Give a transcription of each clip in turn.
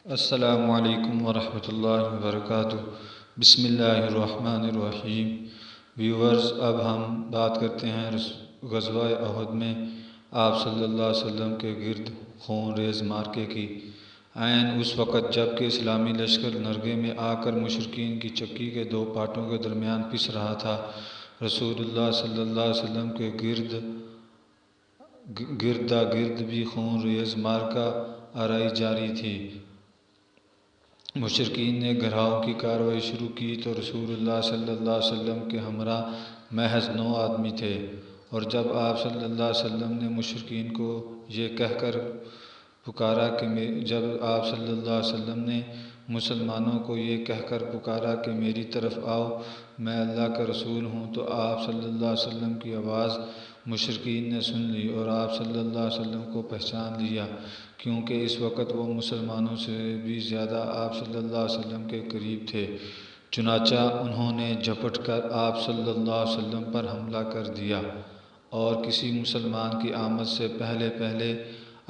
السلام علیکم ورحمۃ اللہ وبرکاتہ۔ بسم اللہ الرحمن الرحیم۔ ویورز، اب ہم بات کرتے ہیں غزوہ احد میں آپ صلی اللہ علیہ وسلم کے گرد خون ریز معرکے کی۔ عین اس وقت جب کہ اسلامی لشکر نرگے میں آ کر مشرکین کی چکی کے دو پاٹوں کے درمیان پس رہا تھا، رسول اللہ صلی اللہ علیہ وسلم کے گردا گرد بھی خون ریز معرکہ آرائی جاری تھی۔ مشرکین نے گھیراؤ کی کارروائی شروع کی تو رسول اللہ صلی اللہ علیہ وسلم کے ہمراہ محض 9 آدمی تھے، اور جب آپ صلی اللہ علیہ وسلم نے مشرکین کو یہ کہہ کر پکارا کہ میری طرف آؤ، میں اللہ کا رسول ہوں، تو آپ صلی اللہ علیہ وسلم کی آواز مشرکین نے سن لی اور آپ صلی اللہ علیہ وسلم کو پہچان لیا، کیونکہ اس وقت وہ مسلمانوں سے بھی زیادہ آپ صلی اللہ علیہ وسلم کے قریب تھے۔ چنانچہ انہوں نے جھپٹ کر آپ صلی اللہ علیہ وسلم پر حملہ کر دیا اور کسی مسلمان کی آمد سے پہلے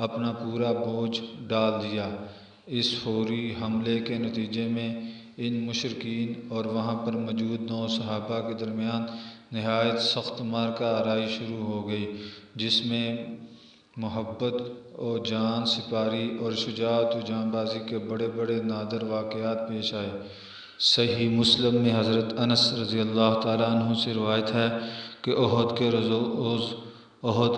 اپنا پورا بوجھ ڈال دیا۔ اس فوری حملے کے نتیجے میں ان مشرکین اور وہاں پر موجود 9 صحابہ کے درمیان نہایت سخت معرکہ آرائی شروع ہو گئی، جس میں محبت و جان سپاری اور شجاعت و جاں بازی کے بڑے بڑے نادر واقعات پیش آئے۔ صحیح مسلم میں حضرت انس رضی اللہ تعالیٰ عنہ سے روایت ہے کہ احد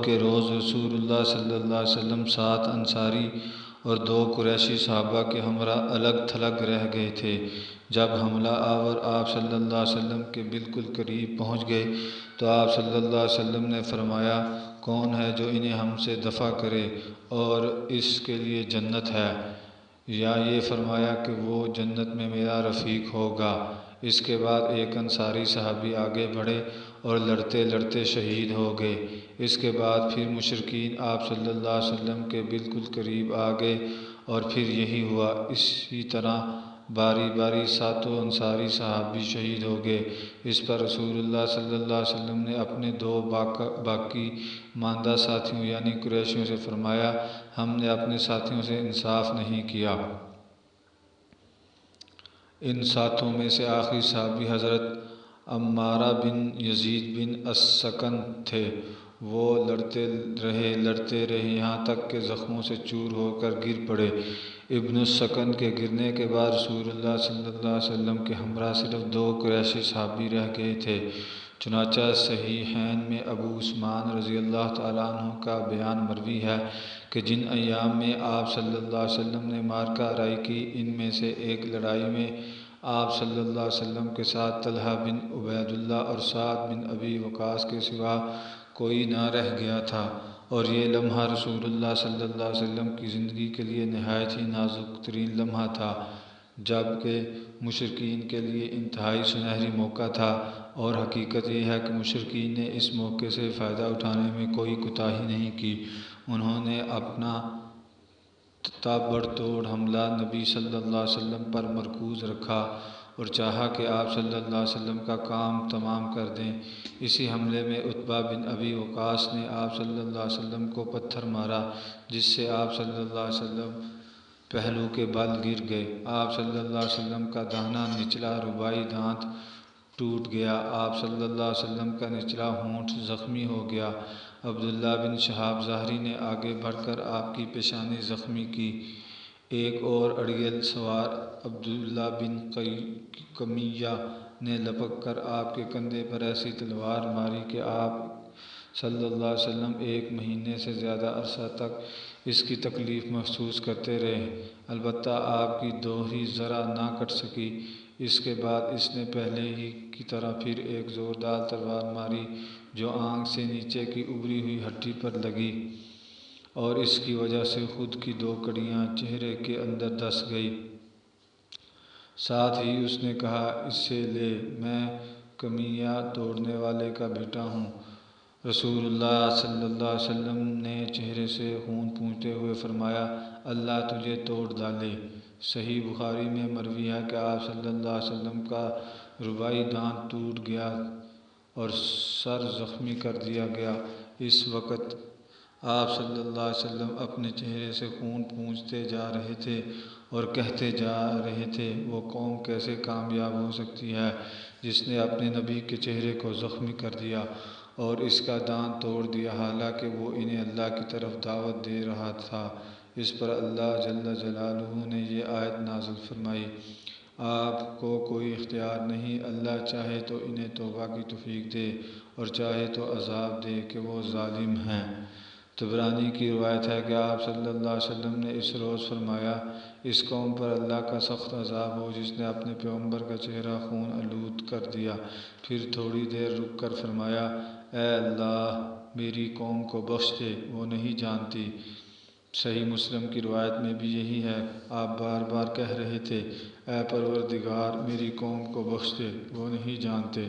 کے روز رسول اللہ صلی اللہ علیہ وسلم 7 انصاری اور 2 قریشی صحابہ کے ہمراہ الگ تھلگ رہ گئے تھے۔ جب حملہ آور آپ صلی اللہ علیہ وسلم کے بالکل قریب پہنچ گئے تو آپ صلی اللہ علیہ وسلم نے فرمایا، کون ہے جو انہیں ہم سے دفع کرے اور اس کے لیے جنت ہے، یا یہ فرمایا کہ وہ جنت میں میرا رفیق ہوگا۔ اس کے بعد ایک انصاری صحابی آگے بڑھے اور لڑتے لڑتے شہید ہو گئے۔ اس کے بعد پھر مشرکین آپ صلی اللہ علیہ وسلم کے بالکل قریب آ گئے اور پھر یہی ہوا۔ اسی طرح باری باری 7 انصاری صحابی شہید ہو گئے۔ اس پر رسول اللہ صلی اللہ علیہ وسلم نے اپنے 2 باقی ماندہ ساتھیوں یعنی قریشیوں سے فرمایا، ہم نے اپنے ساتھیوں سے انصاف نہیں کیا۔ ان ساتھوں میں سے آخری صحابی حضرت عمارہ بن یزید بن السکن تھے۔ وہ لڑتے رہے یہاں تک کہ زخموں سے چور ہو کر گر پڑے۔ ابن السکن کے گرنے کے بعد رسول اللہ صلی اللہ علیہ وسلم کے ہمراہ صرف 2 قریشی صحابی رہ گئے تھے۔ چنانچہ صحیحین میں ابو عثمان رضی اللہ تعالیٰ عنہ کا بیان مروی ہے کہ جن ایام میں آپ صلی اللہ علیہ وسلم نے معرکہ آرائی کی، ان میں سے ایک لڑائی میں آپ صلی اللہ علیہ وسلم کے ساتھ طلحہ بن عبید اللہ اور سعد بن ابی وقاص کے سوا کوئی نہ رہ گیا تھا، اور یہ لمحہ رسول اللہ صلی اللہ علیہ وسلم کی زندگی کے لیے نہایت ہی نازک ترین لمحہ تھا، جبکہ مشرکین کے لیے انتہائی سنہری موقع تھا، اور حقیقت یہ ہے کہ مشرکین نے اس موقع سے فائدہ اٹھانے میں کوئی کوتاہی نہیں کی۔ انہوں نے اپنا تابڑ توڑ حملہ نبی صلی اللہ علیہ وسلم پر مرکوز رکھا اور چاہا کہ آپ صلی اللہ علیہ وسلم کا کام تمام کر دیں۔ اسی حملے میں عتبہ بن ابی وقاص نے آپ صلی اللہ علیہ وسلم کو پتھر مارا، جس سے آپ صلی اللہ علیہ وسلم پہلو کے بل گر گئے۔ آپ صلی اللہ علیہ وسلم کا داہنا نچلا رباعی دانت ٹوٹ گیا۔ آپ صلی اللہ علیہ وسلم کا نچلا ہونٹ زخمی ہو گیا۔ عبداللہ بن شہاب ظاہری نے آگے بڑھ کر آپ کی پیشانی زخمی کی۔ ایک اور اڑیل سوار عبداللہ بن قمیہ نے لپک کر آپ کے کندھے پر ایسی تلوار ماری کہ آپ صلی اللہ علیہ وسلم 1 مہینے سے زیادہ عرصہ تک اس کی تکلیف محسوس کرتے رہے، البتہ آپ کی دوہری ذرہ نہ کٹ سکی۔ اس کے بعد اس نے پہلے ہی کی طرح پھر ایک زوردار تلوار ماری جو آنکھ سے نیچے کی ابری ہوئی ہڈی پر لگی، اور اس کی وجہ سے خود کی 2 کڑیاں چہرے کے اندر دھس گئیں۔ ساتھ ہی اس نے کہا، اسے لے، میں قمیہ توڑنے والے کا بیٹا ہوں۔ رسول اللہ صلی اللہ علیہ وسلم نے چہرے سے خون پوچھتے ہوئے فرمایا، اللہ تجھے توڑ ڈالے۔ صحیح بخاری میں مروی ہے کہ آپ صلی اللہ علیہ وسلم کا رباعی دانت ٹوٹ گیا اور سر زخمی کر دیا گیا۔ اس وقت آپ صلی اللہ علیہ وسلم اپنے چہرے سے خون پونچھتے جا رہے تھے اور کہتے جا رہے تھے، وہ قوم کیسے کامیاب ہو سکتی ہے جس نے اپنے نبی کے چہرے کو زخمی کر دیا اور اس کا دانت توڑ دیا، حالانکہ وہ انہیں اللہ کی طرف دعوت دے رہا تھا۔ اس پر اللہ جل جلالہ نے یہ آیت نازل فرمائی، آپ کو کوئی اختیار نہیں، اللہ چاہے تو انہیں توبہ کی توفیق دے اور چاہے تو عذاب دے کہ وہ ظالم ہیں۔ طبرانی کی روایت ہے کہ آپ صلی اللہ علیہ وسلم نے اس روز فرمایا، اس قوم پر اللہ کا سخت عذاب ہو جس نے اپنے پیغمبر کا چہرہ خون آلود کر دیا۔ پھر تھوڑی دیر رک کر فرمایا، اے اللہ میری قوم کو بخش دے، وہ نہیں جانتی۔ صحیح مسلم کی روایت میں بھی یہی ہے، آپ بار بار کہہ رہے تھے، اے پروردگار میری قوم کو بخش دے، وہ نہیں جانتے۔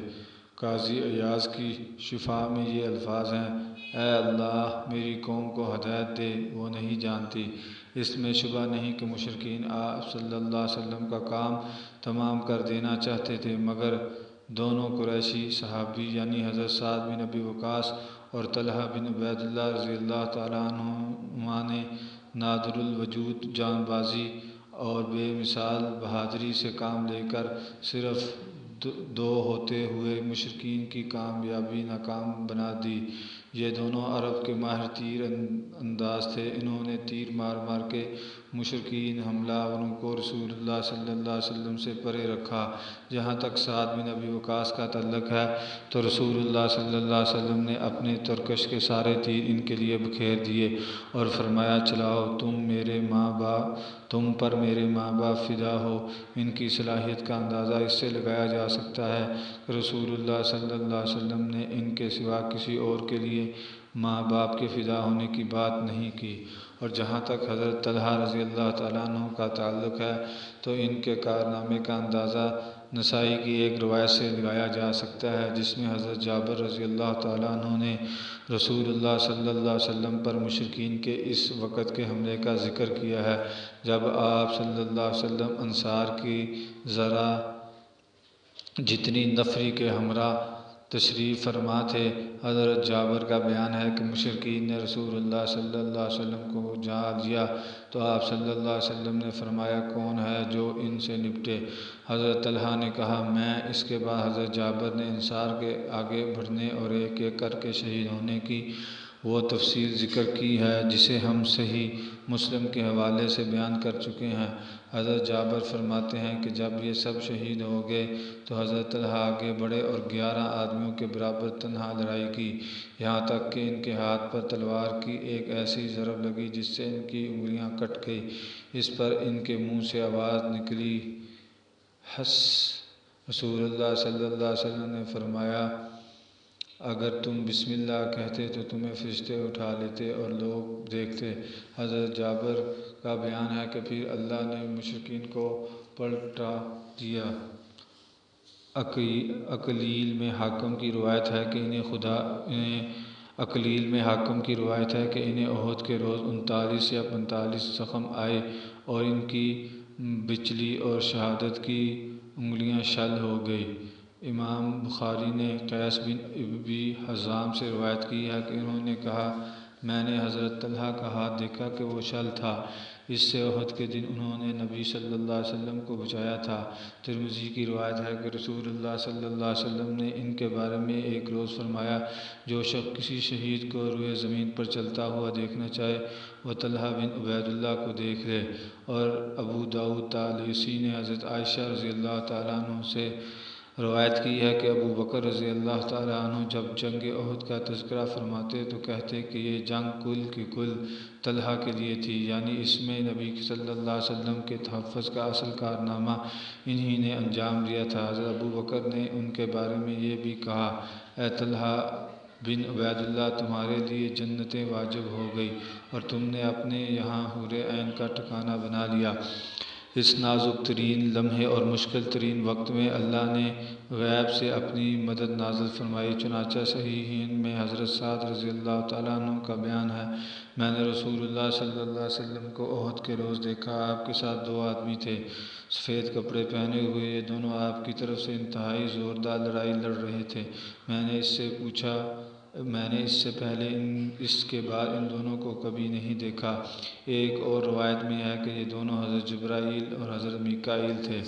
قاضی عیاض کی شفا میں یہ الفاظ ہیں، اے اللہ میری قوم کو ہدایت دے، وہ نہیں جانتی۔ اس میں شبہ نہیں کہ مشرکین آپ صلی اللہ علیہ وسلم کا کام تمام کر دینا چاہتے تھے، مگر دونوں قریشی صحابی یعنی حضرت سعد بن ابی وقاص اور طلحہ بن عبید اللہ رضی اللہ تعالیٰ عنہما نے نادر الوجود جان بازی اور بے مثال بہادری سے کام لے کر صرف دو ہوتے ہوئے مشرکین کی کامیابی ناکام بنا دی۔ یہ دونوں عرب کے ماہر تیر انداز تھے، انہوں نے تیر مار مار کے مشرکین حملہ آوروں کو رسول اللہ صلی اللہ علیہ وسلم سے پرے رکھا۔ جہاں تک سعد بن ابی وقاص کا تعلق ہے تو رسول اللہ صلی اللہ علیہ وسلم نے اپنے ترکش کے سارے تیر ان کے لیے بکھیر دیے اور فرمایا، چلاؤ، تم پر میرے ماں باپ فدا ہو۔ ان کی صلاحیت کا اندازہ اس سے لگایا جا سکتا ہے کہ رسول اللہ صلی اللہ علیہ وسلم نے ان کے سوا کسی اور کے لیے ماں باپ کے فدا ہونے کی بات نہیں کی۔ اور جہاں تک حضرت طلحہ رضی اللہ تعالیٰ عنہ کا تعلق ہے تو ان کے کارنامے کا اندازہ نسائی کی ایک روایت سے لگایا جا سکتا ہے جس میں حضرت جابر رضی اللہ تعالیٰ عنہ نے رسول اللہ صلی اللہ علیہ وسلم پر مشرکین کے اس وقت کے حملے کا ذکر کیا ہے جب آپ صلی اللہ علیہ وسلم انصار کی ذرا جتنی نفری کے ہمراہ تشریف فرما تھے۔ حضرت جابر کا بیان ہے کہ مشرکین نے رسول اللہ صلی اللہ علیہ وسلم کو جا لیا تو آپ صلی اللہ علیہ وسلم نے فرمایا، کون ہے جو ان سے نپٹے؟ حضرت طلحہ نے کہا، میں۔ اس کے بعد حضرت جابر نے انصار کے آگے بڑھنے اور ایک ایک کر کے شہید ہونے کی وہ تفصیل ذکر کی ہے جسے ہم صحیح مسلم کے حوالے سے بیان کر چکے ہیں۔ حضرت جابر فرماتے ہیں کہ جب یہ سب شہید ہو گئے تو حضرت طلحہ آگے بڑھے اور 11 آدمیوں کے برابر تنہا لڑائی کی، یہاں تک کہ ان کے ہاتھ پر تلوار کی ایک ایسی ضرب لگی جس سے ان کی انگلیاں کٹ گئی۔ اس پر ان کے منہ سے آواز نکلی، ہس! رسول اللہ صلی اللہ علیہ وسلم نے فرمایا، اگر تم بسم اللہ کہتے تو تمہیں فرشتے اٹھا لیتے اور لوگ دیکھتے۔ حضرت جابر کا بیان ہے کہ پھر اللہ نے مشرکین کو پلٹا دیا۔ عقلیل میں حاکم کی روایت ہے کہ انہیں احد کے روز 39 یا 45 زخم آئے اور ان کی بچلی اور شہادت کی انگلیاں شل ہو گئی۔ امام بخاری نے قیس بن ابی حزام سے روایت کی ہے کہ انہوں نے کہا، میں نے حضرت طلحہ کا ہاتھ دیکھا کہ وہ شل تھا۔ اس سے احد کے دن انہوں نے نبی صلی اللہ علیہ وسلم کو بچایا تھا۔ ترمذی کی روایت ہے کہ رسول اللہ صلی اللہ علیہ وسلم نے ان کے بارے میں ایک روز فرمایا، جو شخص کسی شہید کو روئے زمین پر چلتا ہوا دیکھنا چاہے وہ طلحہ بن عبید اللہ کو دیکھ لے۔ اور ابو داؤد طیالسی نے حضرت عائشہ رضی اللہ تعالیٰ عنہ سے روایت کی ہے کہ ابو بکر رضی اللہ تعالیٰ عنہ جب جنگ احد کا تذکرہ فرماتے تو کہتے کہ یہ جنگ کل کی کل طلحہ کے لیے تھی، یعنی اس میں نبی صلی اللہ علیہ وسلم کے تحفظ کا اصل کارنامہ انہی نے انجام دیا تھا۔ حضرت ابو بکر نے ان کے بارے میں یہ بھی کہا، اے طلحہ بن عبید اللہ، تمہارے لیے جنتیں واجب ہو گئی اور تم نے اپنے یہاں حور عین کا ٹھکانہ بنا لیا۔ اس نازک ترین لمحے اور مشکل ترین وقت میں اللہ نے غیب سے اپنی مدد نازل فرمائی۔ چنانچہ صحیحین میں حضرت سعد رضی اللہ تعالیٰ عنہ کا بیان ہے، میں نے رسول اللہ صلی اللہ علیہ وسلم کو احد کے روز دیکھا، آپ کے ساتھ 2 آدمی تھے سفید کپڑے پہنے ہوئے، یہ دونوں آپ کی طرف سے انتہائی زوردار لڑائی لڑ رہے تھے۔ میں نے اس سے پوچھا، میں نے اس سے پہلے اس کے بعد ان دونوں کو کبھی نہیں دیکھا۔ ایک اور روایت میں ہے کہ یہ دونوں حضرت جبرائیل اور حضرت میکائیل تھے۔